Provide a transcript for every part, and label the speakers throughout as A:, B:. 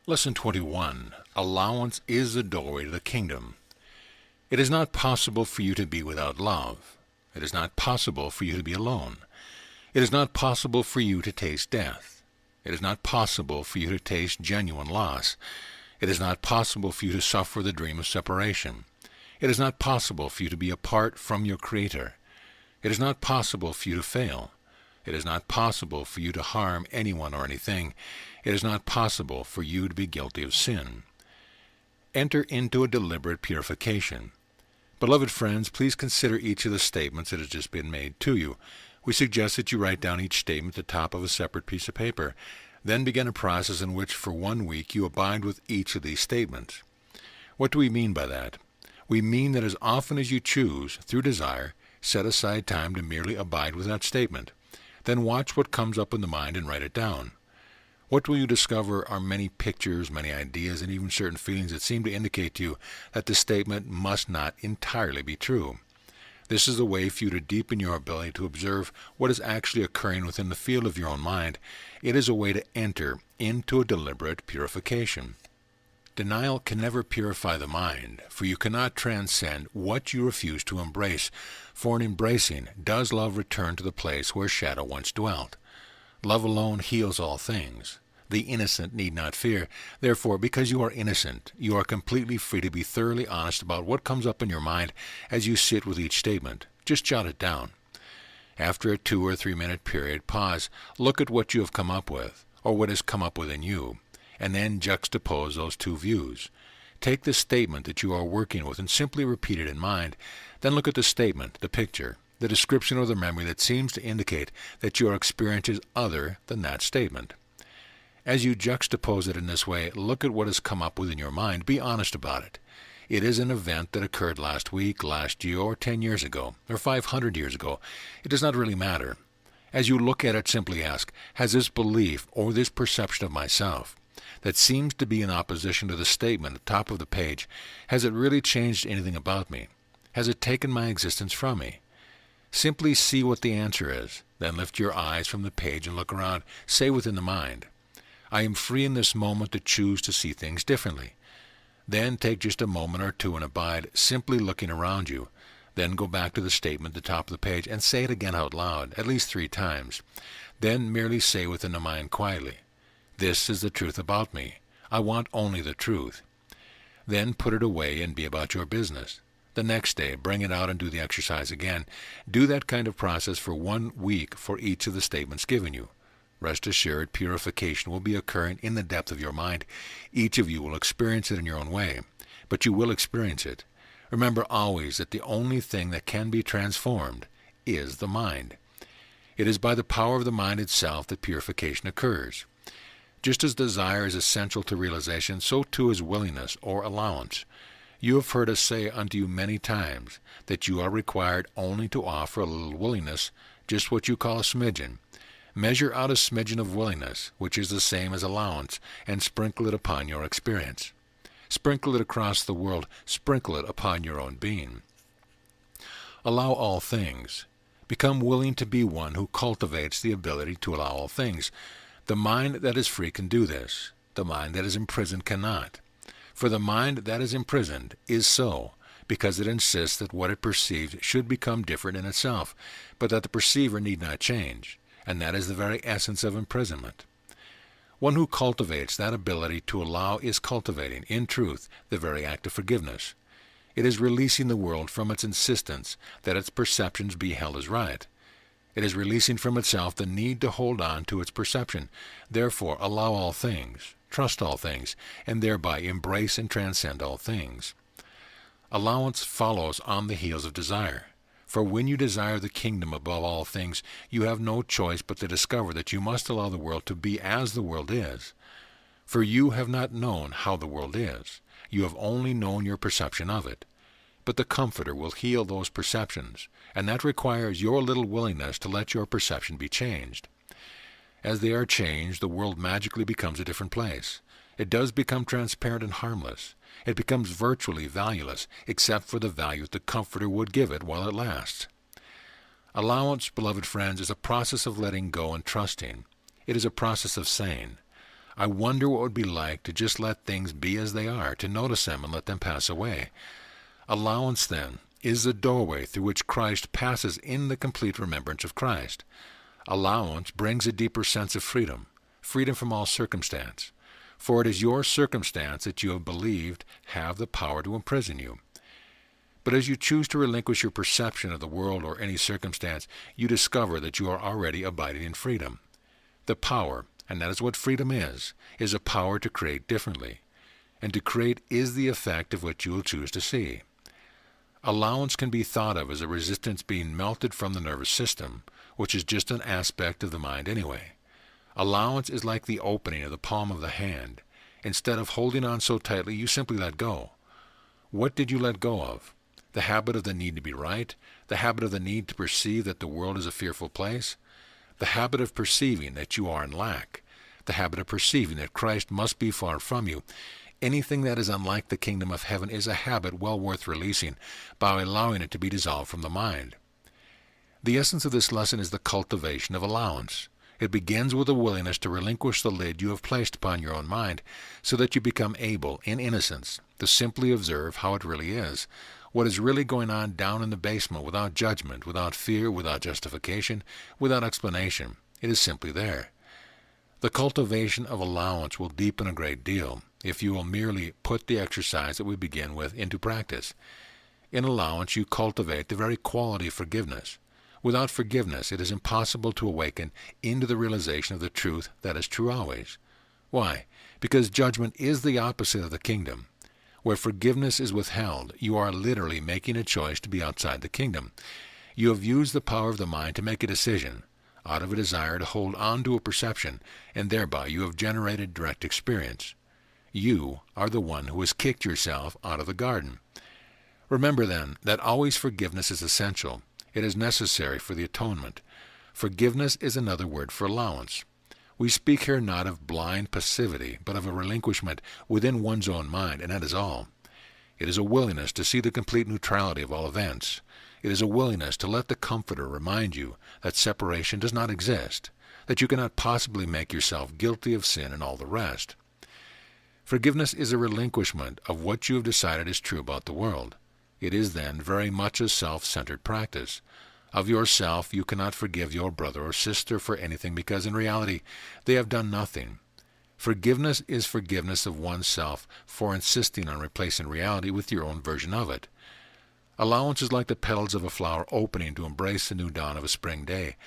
A: Lesson 21. Allowance is the doorway to the kingdom. It is not possible for you to be without love. It is not possible for you to be alone. It is not possible for you to taste death. It is not possible for you to taste genuine loss. It is not possible for you to suffer the dream of separation. It is not possible for you to be apart from your Creator. It is not possible for you to fail. It is not possible for you to harm anyone or anything. It is not possible for you to be guilty of sin. Enter into a deliberate purification. Beloved friends, please consider each of the statements that has just been made to you. We suggest that you write down each statement at the top of a separate piece of paper. Then begin a process in which for 1 week you abide with each of these statements. What do we mean by that? We mean that as often as you choose, through desire, set aside time to merely abide with that statement. Then watch what comes up in the mind and write it down. What will you discover are many pictures, many ideas, and even certain feelings that seem to indicate to you that the statement must not entirely be true. This is a way for you to deepen your ability to observe what is actually occurring within the field of your own mind. It is a way to enter into a deliberate purification. Denial can never purify the mind, for you cannot transcend what you refuse to embrace. For in embracing, does love return to the place where shadow once dwelt. Love alone heals all things. The innocent need not fear. Therefore, because you are innocent, you are completely free to be thoroughly honest about what comes up in your mind as you sit with each statement. Just jot it down. After a 2 or 3 minute period, pause, look at what you have come up with, or what has come up within you, and then juxtapose those two views. Take the statement that you are working with and simply repeat it in mind. Then look at the statement, the picture, the description or the memory that seems to indicate that your experience is other than that statement. As you juxtapose it in this way, look at what has come up within your mind. Be honest about it. It is an event that occurred last week, last year, or 10 years ago, or 500 years ago. It does not really matter. As you look at it, simply ask, has this belief or this perception of myself that seems to be in opposition to the statement at the top of the page, has it really changed anything about me? Has it taken my existence from me? Simply see what the answer is. Then lift your eyes from the page and look around. Say within the mind, I am free in this moment to choose to see things differently. Then take just a moment or two and abide, simply looking around you. Then go back to the statement at the top of the page and say it again out loud, at least 3 times. Then merely say within the mind quietly, this is the truth about me. I want only the truth. Then put it away and be about your business. The next day, bring it out and do the exercise again. Do that kind of process for 1 week for each of the statements given you. Rest assured, purification will be occurring in the depth of your mind. Each of you will experience it in your own way, but you will experience it. Remember always that the only thing that can be transformed is the mind. It is by the power of the mind itself that purification occurs. Just as desire is essential to realization, so too is willingness or allowance. You have heard us say unto you many times that you are required only to offer a little willingness, just what you call a smidgen. Measure out a smidgen of willingness, which is the same as allowance, and sprinkle it upon your experience. Sprinkle it across the world. Sprinkle it upon your own being. Allow all things. Become willing to be one who cultivates the ability to allow all things. The mind that is free can do this. The mind that is imprisoned cannot. For the mind that is imprisoned is so, because it insists that what it perceives should become different in itself, but that the perceiver need not change. And that is the very essence of imprisonment. One who cultivates that ability to allow is cultivating, in truth, the very act of forgiveness. It is releasing the world from its insistence that its perceptions be held as right. It is releasing from itself the need to hold on to its perception. Therefore, allow all things, trust all things, and thereby embrace and transcend all things. Allowance follows on the heels of desire. For when you desire the kingdom above all things, you have no choice but to discover that you must allow the world to be as the world is. For you have not known how the world is. You have only known your perception of it. But the Comforter will heal those perceptions, and that requires your little willingness to let your perception be changed. As they are changed, the world magically becomes a different place. It does become transparent and harmless. It becomes virtually valueless, except for the value the Comforter would give it while it lasts. Allowance, beloved friends, is a process of letting go and trusting. It is a process of saying, I wonder what it would be like to just let things be as they are, to notice them and let them pass away. Allowance, then, is the doorway through which Christ passes in the complete remembrance of Christ. Allowance brings a deeper sense of freedom, freedom from all circumstance. For it is your circumstance that you have believed have the power to imprison you. But as you choose to relinquish your perception of the world or any circumstance, you discover that you are already abiding in freedom. The power, and that is what freedom is a power to create differently. And to create is the effect of what you will choose to see. Allowance can be thought of as a resistance being melted from the nervous system, which is just an aspect of the mind anyway. Allowance is like the opening of the palm of the hand. Instead of holding on so tightly, you simply let go. What did you let go of? The habit of the need to be right? The habit of the need to perceive that the world is a fearful place? The habit of perceiving that you are in lack? The habit of perceiving that Christ must be far from you? Anything that is unlike the kingdom of heaven is a habit well worth releasing by allowing it to be dissolved from the mind. The essence of this lesson is the cultivation of allowance. It begins with a willingness to relinquish the lid you have placed upon your own mind so that you become able, in innocence, to simply observe how it really is, what is really going on down in the basement without judgment, without fear, without justification, without explanation. It is simply there. The cultivation of allowance will deepen a great deal if you will merely put the exercise that we begin with into practice. In allowance, you cultivate the very quality of forgiveness. Without forgiveness, it is impossible to awaken into the realization of the truth that is true always. Why? Because judgment is the opposite of the kingdom. Where forgiveness is withheld, you are literally making a choice to be outside the kingdom. You have used the power of the mind to make a decision, out of a desire to hold on to a perception, and thereby you have generated direct experience. You are the one who has kicked yourself out of the garden. Remember, then, that always forgiveness is essential. It is necessary for the atonement. Forgiveness is another word for allowance. We speak here not of blind passivity, but of a relinquishment within one's own mind, and that is all. It is a willingness to see the complete neutrality of all events. It is a willingness to let the Comforter remind you that separation does not exist, that you cannot possibly make yourself guilty of sin and all the rest. Forgiveness is a relinquishment of what you have decided is true about the world. It is then very much a self-centered practice. Of yourself you cannot forgive your brother or sister for anything because in reality they have done nothing. Forgiveness is forgiveness of oneself for insisting on replacing reality with your own version of it. Allowance is like the petals of a flower opening to embrace the new dawn of a spring day.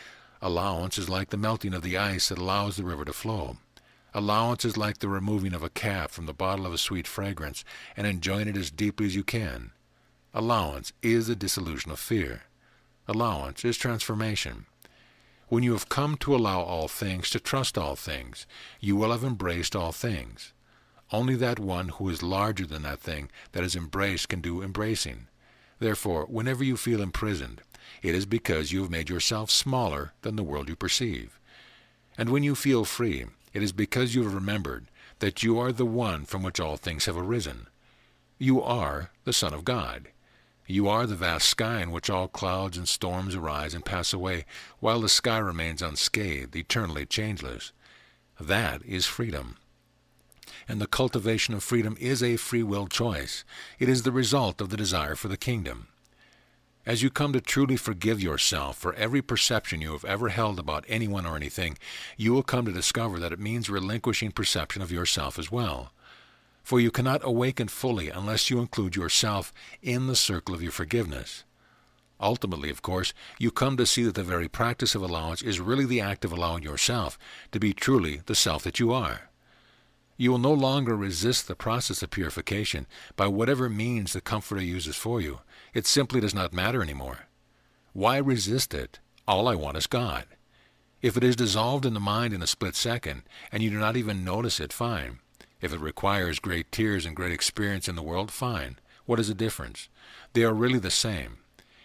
A: Allowance is like the melting of the ice that allows the river to flow. Allowance is like the removing of a cap from the bottle of a sweet fragrance and enjoying it as deeply as you can. Allowance is the dissolution of fear. Allowance is transformation. When you have come to allow all things, to trust all things, you will have embraced all things. Only that one who is larger than that thing that is embraced can do embracing. Therefore, whenever you feel imprisoned, it is because you have made yourself smaller than the world you perceive. And when you feel free, it is because you have remembered that you are the one from which all things have arisen. You are the Son of God. You are the vast sky in which all clouds and storms arise and pass away, while the sky remains unscathed, eternally changeless. That is freedom. And the cultivation of freedom is a free will choice. It is the result of the desire for the kingdom. As you come to truly forgive yourself for every perception you have ever held about anyone or anything, you will come to discover that it means relinquishing perception of yourself as well. For you cannot awaken fully unless you include yourself in the circle of your forgiveness. Ultimately, of course, you come to see that the very practice of allowance is really the act of allowing yourself to be truly the self that you are. You will no longer resist the process of purification by whatever means the Comforter uses for you. It simply does not matter anymore. Why resist it? All I want is God. If it is dissolved in the mind in a split second, and you do not even notice it, fine. If it requires great tears and great experience in the world, fine. What is the difference? They are really the same.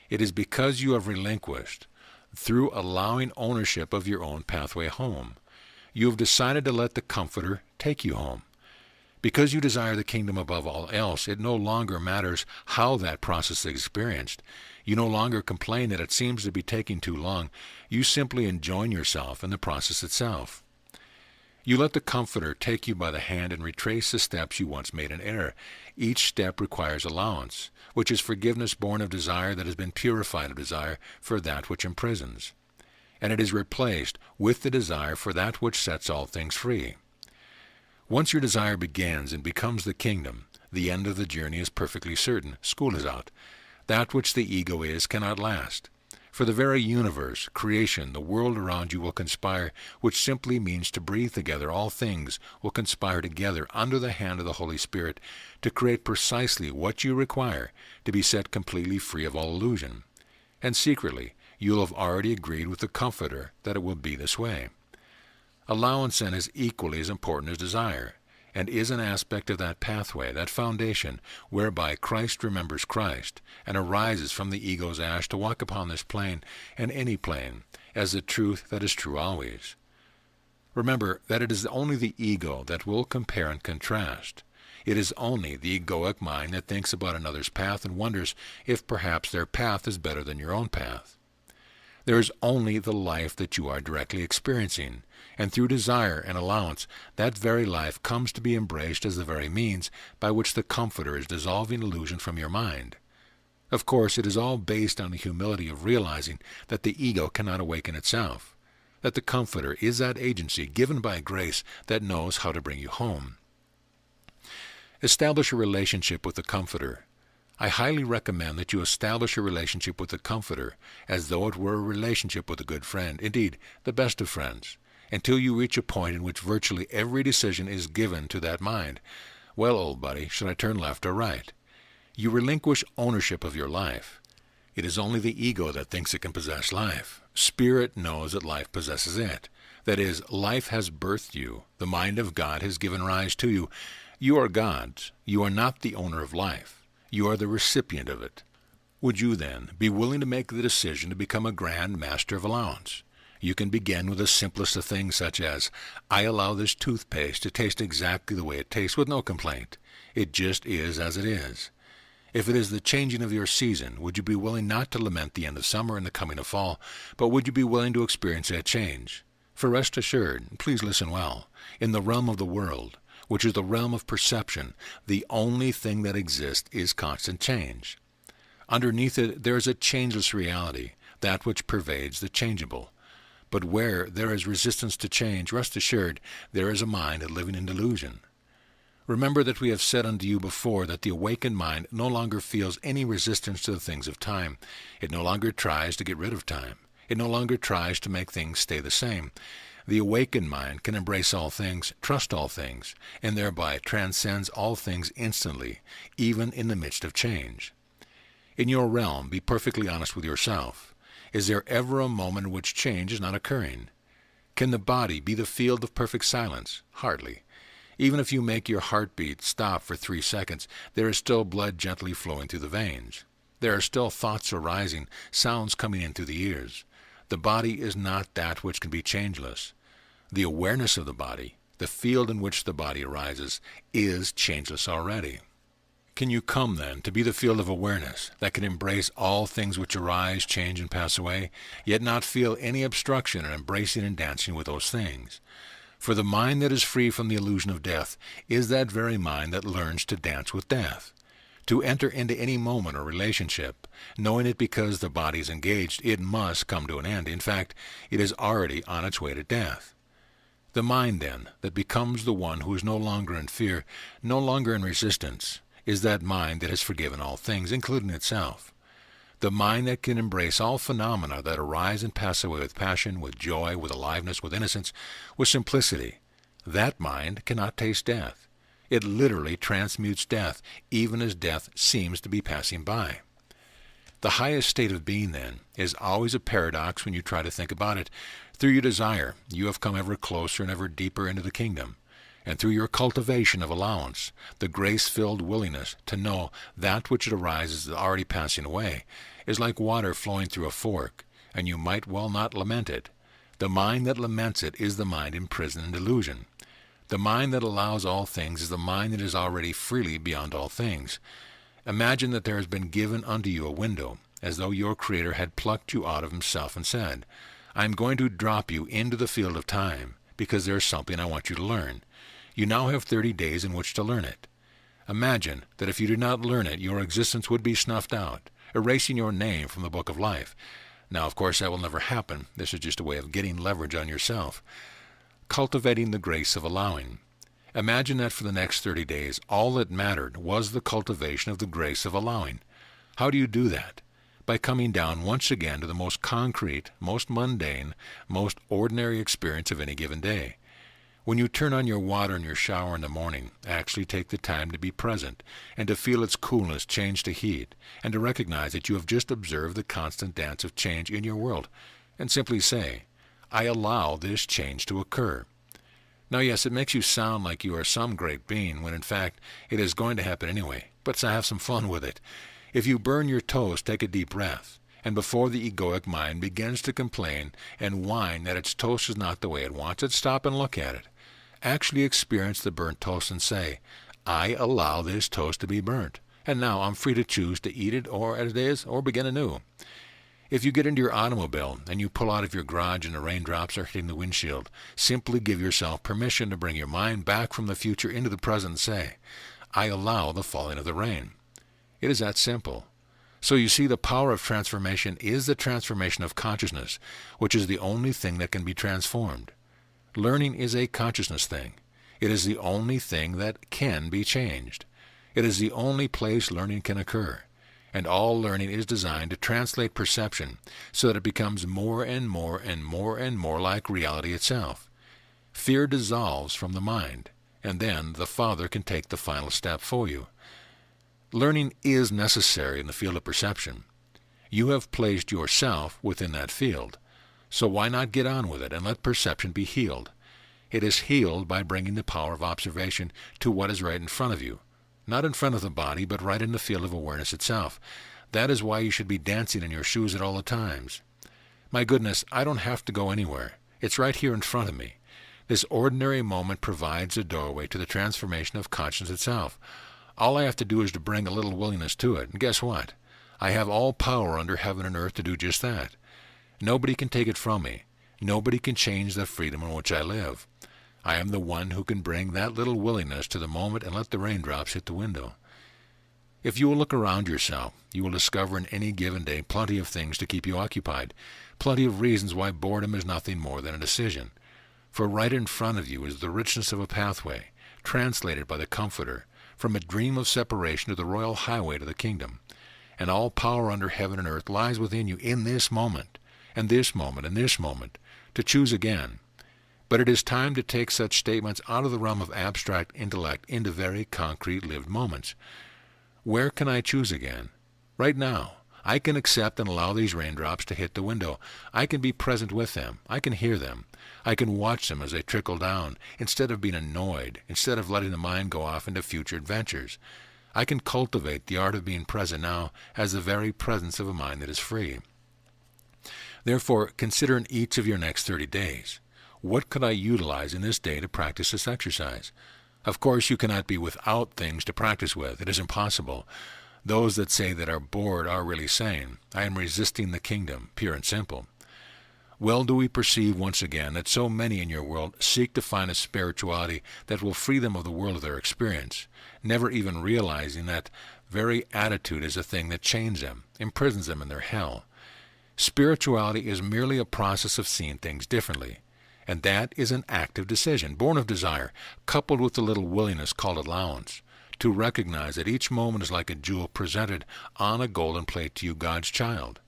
A: It is because you have relinquished, through allowing ownership of your own pathway home. You have decided to let the Comforter take you home. Because you desire the kingdom above all else, it no longer matters how that process is experienced. You no longer complain that it seems to be taking too long. You simply enjoy yourself in the process itself. You let the Comforter take you by the hand and retrace the steps you once made in error. Each step requires allowance, which is forgiveness born of desire that has been purified of desire for that which imprisons. And it is replaced with the desire for that which sets all things free. Once your desire begins and becomes the kingdom, the end of the journey is perfectly certain. School is out. That which the ego is cannot last. For the very universe, creation, the world around you will conspire, which simply means to breathe together. All things will conspire together under the hand of the Holy Spirit to create precisely what you require to be set completely free of all illusion. And secretly, you'll have already agreed with the Comforter that it will be this way. Allowance then is equally as important as desire, and is an aspect of that pathway, that foundation, whereby Christ remembers Christ, and arises from the ego's ash to walk upon this plane, and any plane, as the truth that is true always. Remember that it is only the ego that will compare and contrast. It is only the egoic mind that thinks about another's path and wonders if perhaps their path is better than your own path. There is only the life that you are directly experiencing, and through desire and allowance, that very life comes to be embraced as the very means by which the Comforter is dissolving illusion from your mind. Of course, it is all based on the humility of realizing that the ego cannot awaken itself, that the Comforter is that agency given by grace that knows how to bring you home. Establish a relationship with the Comforter. I highly recommend that you establish a relationship with the Comforter as though it were a relationship with a good friend, indeed, the best of friends, until you reach a point in which virtually every decision is given to that mind. Well, old buddy, should I turn left or right? You relinquish ownership of your life. It is only the ego that thinks it can possess life. Spirit knows that life possesses it. That is, life has birthed you. The mind of God has given rise to you. You are God's. You are not the owner of life. You are the recipient of it. Would you, then, be willing to make the decision to become a grand master of allowance? You can begin with the simplest of things, such as, I allow this toothpaste to taste exactly the way it tastes with no complaint. It just is as it is. If it is the changing of your season, would you be willing not to lament the end of summer and the coming of fall, but would you be willing to experience that change? For rest assured, please listen well, in the realm of the world, which is the realm of perception, the only thing that exists is constant change. Underneath it, there is a changeless reality, that which pervades the changeable. But where there is resistance to change, rest assured, there is a mind living in delusion. Remember that we have said unto you before that the awakened mind no longer feels any resistance to the things of time. It no longer tries to get rid of time. It no longer tries to make things stay the same. The awakened mind can embrace all things, trust all things, and thereby transcends all things instantly, even in the midst of change. In your realm, be perfectly honest with yourself. Is there ever a moment in which change is not occurring? Can the body be the field of perfect silence? Hardly. Even if you make your heartbeat stop for 3 seconds, there is still blood gently flowing through the veins. There are still thoughts arising, sounds coming in through the ears. The body is not that which can be changeless. The awareness of the body, the field in which the body arises, is changeless already. Can you come, then, to be the field of awareness that can embrace all things which arise, change, and pass away, yet not feel any obstruction in embracing and dancing with those things? For the mind that is free from the illusion of death is that very mind that learns to dance with death. To enter into any moment or relationship, knowing it because the body is engaged, it must come to an end. In fact, it is already on its way to death. The mind, then, that becomes the one who is no longer in fear, no longer in resistance, is that mind that has forgiven all things, including itself. The mind that can embrace all phenomena that arise and pass away with passion, with joy, with aliveness, with innocence, with simplicity. That mind cannot taste death. It literally transmutes death, even as death seems to be passing by. The highest state of being, then, is always a paradox when you try to think about it. Through your desire, you have come ever closer and ever deeper into the kingdom. And through your cultivation of allowance, the grace-filled willingness to know that which it arises is already passing away, is like water flowing through a fork, and you might well not lament it. The mind that laments it is the mind imprisoned in delusion. The mind that allows all things is the mind that is already freely beyond all things. Imagine that there has been given unto you a window, as though your Creator had plucked you out of himself and said, I am going to drop you into the field of time, because there's something I want you to learn. You now have 30 days in which to learn it. Imagine that if you did not learn it, your existence would be snuffed out, erasing your name from the book of life. Now, of course, that will never happen. This is just a way of getting leverage on yourself. Cultivating the grace of allowing. Imagine that for the next 30 days, all that mattered was the cultivation of the grace of allowing. How do you do that? By coming down once again to the most concrete, most mundane, most ordinary experience of any given day. When you turn on your water in your shower in the morning, actually take the time to be present and to feel its coolness change to heat, and to recognize that you have just observed the constant dance of change in your world, and simply say, I allow this change to occur. Now, yes, it makes you sound like you are some great being, when in fact it is going to happen anyway, but have some fun with it. If you burn your toast, take a deep breath, and before the egoic mind begins to complain and whine that its toast is not the way it wants it, stop and look at it. Actually experience the burnt toast and say, I allow this toast to be burnt, and now I'm free to choose to eat it or as it is, or begin anew. If you get into your automobile and you pull out of your garage and the raindrops are hitting the windshield, simply give yourself permission to bring your mind back from the future into the present and say, I allow the falling of the rain. It is that simple. So you see, the power of transformation is the transformation of consciousness, which is the only thing that can be transformed. Learning is a consciousness thing. It is the only thing that can be changed. It is the only place learning can occur. And all learning is designed to translate perception so that it becomes more and more and more and more like reality itself. Fear dissolves from the mind, and then the Father can take the final step for you. Learning is necessary in the field of perception. You have placed yourself within that field, so why not get on with it and let perception be healed? It is healed by bringing the power of observation to what is right in front of you. Not in front of the body, but right in the field of awareness itself. That is why you should be dancing in your shoes at all the times. My goodness, I don't have to go anywhere. It's right here in front of me. This ordinary moment provides a doorway to the transformation of conscience itself. All I have to do is to bring a little willingness to it. And guess what? I have all power under heaven and earth to do just that. Nobody can take it from me. Nobody can change the freedom in which I live. I am the one who can bring that little willingness to the moment and let the raindrops hit the window. If you will look around yourself, you will discover in any given day plenty of things to keep you occupied, plenty of reasons why boredom is nothing more than a decision. For right in front of you is the richness of a pathway, translated by the Comforter, from a dream of separation to the royal highway to the kingdom. And all power under heaven and earth lies within you in this moment, and this moment, and this moment, to choose again. But it is time to take such statements out of the realm of abstract intellect into very concrete lived moments. Where can I choose again? Right now. I can accept and allow these raindrops to hit the window. I can be present with them. I can hear them. I can watch them as they trickle down, instead of being annoyed, instead of letting the mind go off into future adventures. I can cultivate the art of being present now as the very presence of a mind that is free. Therefore, consider in each of your next 30 days. What could I utilize in this day to practice this exercise? Of course, you cannot be without things to practice with. It is impossible. Those that say that are bored are really saying, I am resisting the kingdom, pure and simple. Well do we perceive once again that so many in your world seek to find a spirituality that will free them of the world of their experience, never even realizing that very attitude is a thing that chains them, imprisons them in their hell. Spirituality is merely a process of seeing things differently. And that is an active decision, born of desire, coupled with a little willingness called allowance, to recognize that each moment is like a jewel presented on a golden plate to you, God's child.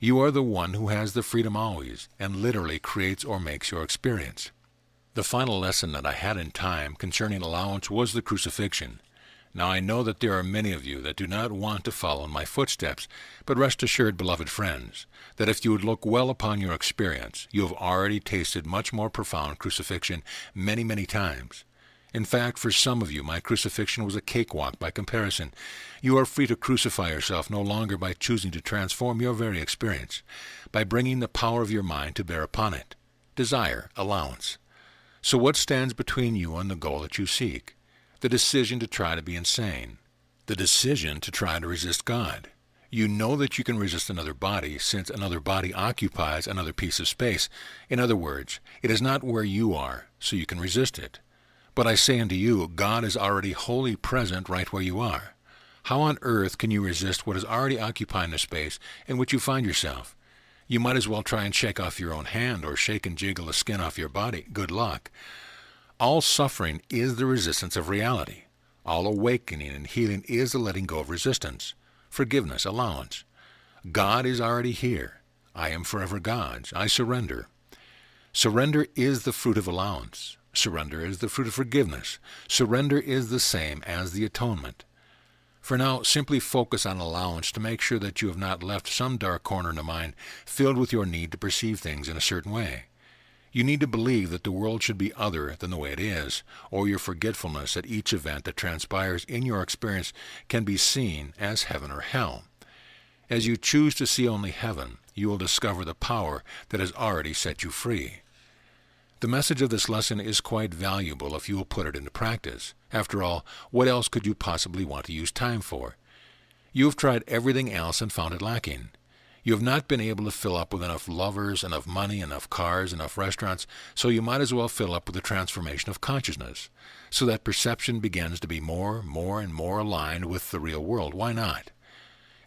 A: You are the one who has the freedom always, and literally creates or makes your experience. The final lesson that I had in time concerning allowance was the crucifixion. Now I know that there are many of you that do not want to follow in my footsteps, but rest assured, beloved friends, that if you would look well upon your experience, you have already tasted much more profound crucifixion many, many times. In fact, for some of you, my crucifixion was a cakewalk by comparison. You are free to crucify yourself no longer by choosing to transform your very experience, by bringing the power of your mind to bear upon it. Desire, allowance. So what stands between you and the goal that you seek? The decision to try to be insane. The decision to try to resist God. You know that you can resist another body, since another body occupies another piece of space. In other words, it is not where you are, so you can resist it. But I say unto you, God is already wholly present right where you are. How on earth can you resist what is already occupying the space in which you find yourself? You might as well try and shake off your own hand or shake and jiggle the skin off your body. Good luck. All suffering is the resistance of reality. All awakening and healing is the letting go of resistance, forgiveness, allowance. God is already here. I am forever God's. I surrender. Surrender is the fruit of allowance. Surrender is the fruit of forgiveness. Surrender is the same as the atonement. For now, simply focus on allowance to make sure that you have not left some dark corner in the mind filled with your need to perceive things in a certain way. You need to believe that the world should be other than the way it is, or your forgetfulness at each event that transpires in your experience can be seen as heaven or hell. As you choose to see only heaven, you will discover the power that has already set you free. The message of this lesson is quite valuable if you will put it into practice. After all, what else could you possibly want to use time for? You have tried everything else and found it lacking. You have not been able to fill up with enough lovers, enough money, enough cars, enough restaurants, so you might as well fill up with the transformation of consciousness, so that perception begins to be more and more aligned with the real world. Why not?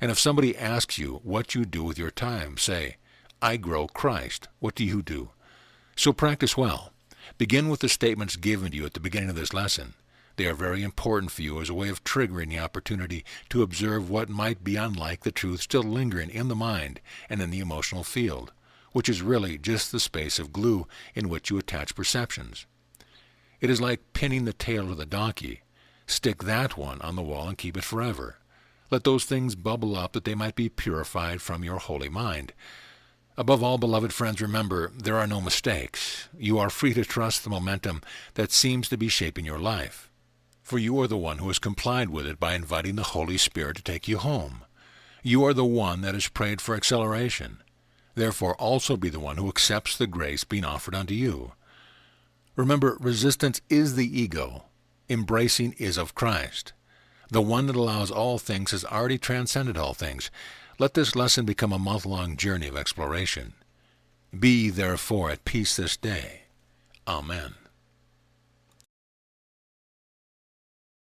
A: And if somebody asks you what you do with your time, say, I grow Christ. What do you do? So practice well. Begin with the statements given to you at the beginning of this lesson. They are very important for you as a way of triggering the opportunity to observe what might be unlike the truth still lingering in the mind and in the emotional field, which is really just the space of glue in which you attach perceptions. It is like pinning the tail of the donkey. Stick that one on the wall and keep it forever. Let those things bubble up that they might be purified from your holy mind. Above all, beloved friends, remember, there are no mistakes. You are free to trust the momentum that seems to be shaping your life. For you are the one who has complied with it by inviting the Holy Spirit to take you home. You are the one that has prayed for acceleration. Therefore, also be the one who accepts the grace being offered unto you. Remember, resistance is the ego. Embracing is of Christ. The one that allows all things has already transcended all things. Let this lesson become a month-long journey of exploration. Be, therefore, at peace this day. Amen.